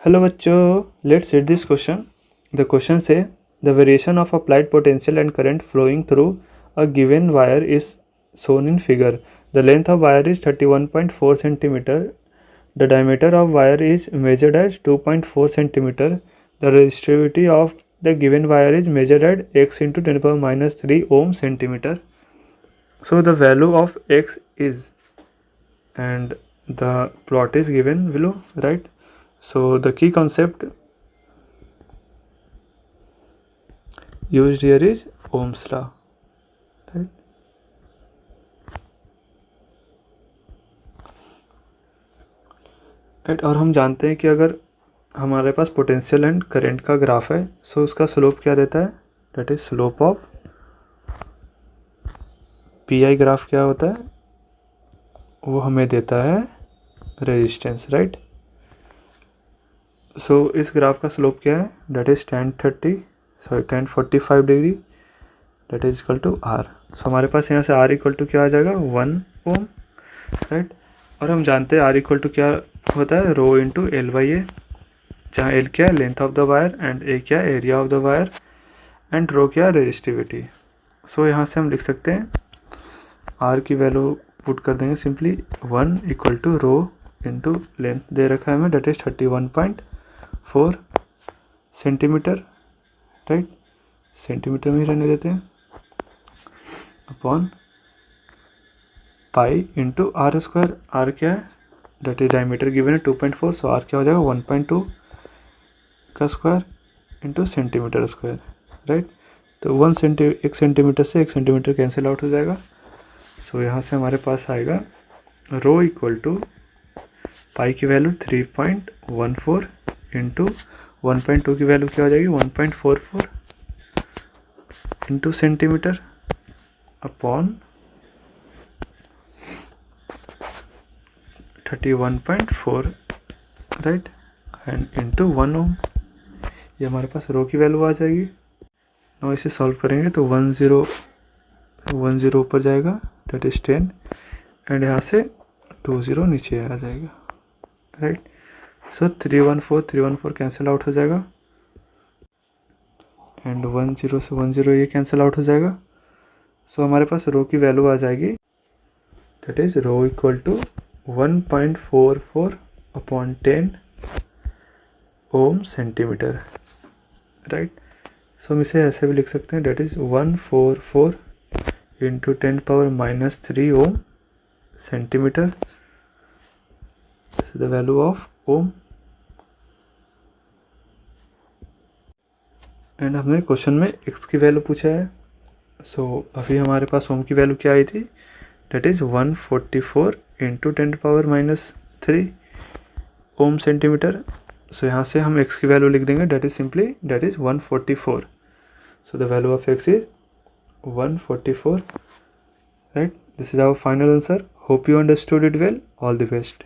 Hello बच्चों, let's read this question. The question says the variation of applied potential and current flowing through a given wire is shown in figure. The length of wire is 31.4 centimeter. The diameter of wire is measured as 2.4 centimeter. The resistivity of the given wire is measured at x into 10 power minus 3 ohm centimeter. So the value of x is, and the plot is given below, right? So the key concept used here is Ohm's law, right? Right, और हम जानते हैं कि अगर हमारे पास potential and current का graph है, सो उसका स्लोप क्या देता है? That is slope of P graph क्या होता है? वो हमें देता है रेजिस्टेंस, राइट? सो इस ग्राफ का स्लोप क्या है? That is tan 45 degree, that is equal to R. So हमारे पास यहाँ से आर इक्वल टू क्या आ जाएगा? 1 ओम, राइट? और हम जानते हैं आर इक्वल टू क्या होता है? Rho into L by A, जहाँ एल क्या है? Length of the wire, and A क्या है? Area of the wire, and rho क्या है? रेजिस्टिविटी. सो यहाँ से हम लिख सकते हैं आर की वैल्यू पुट कर देंगे simply 1 equal to rho into length दे रखा है हमें, that is 31.4 centimetre, right? Centimetre में ही रहने देते हैं, upon pi into r square. R क्या है? डेट इज डायमीटर गिवन है 2.4, सो आर क्या हो जाएगा? 1.2 का square into centimetre square, right? तो 1 सेंटीमीटर से 1 सेंटीमीटर कैंसिल आउट हो जाएगा. सो यहाँ से हमारे पास आएगा रो इक्वल टू पाई की वैल्यू 3.14 इंटू 1.2 की वैल्यू क्या हो जाएगी? 1.44 into centimetre upon 31.4, right? And into 1 ओम. ये हमारे पास रो की वैल्यू आ जाएगी. नाउ इसे सॉल्व करेंगे तो 10 ऊपर जाएगा, डेट इज 10, एंड यहाँ से 20 नीचे आ जाएगा, राइट? सो 314 कैंसिल आउट हो जाएगा, एंड 10 से 10 ये कैंसिल आउट हो जाएगा. सो हमारे पास रो की वैल्यू आ जाएगी, that is rho equal to 1.44 upon 10 ohm centimetre, right? So हम इसे ऐसे भी लिख सकते हैं, that is 144 into 10 power minus 3 ohm centimetre. This is the value of ohm. And हमने क्वेश्चन में एक्स की वैल्यू पूछा है. सो अभी हमारे पास ओम की वैल्यू क्या आई थी? That is 144 into 10 power minus 3 ohm centimetre. So यहाँ से हम x की वैल्यू लिख देंगे, that is 144. So the value of x is 144, right? This is our final answer. Hope you understood it well. All the best.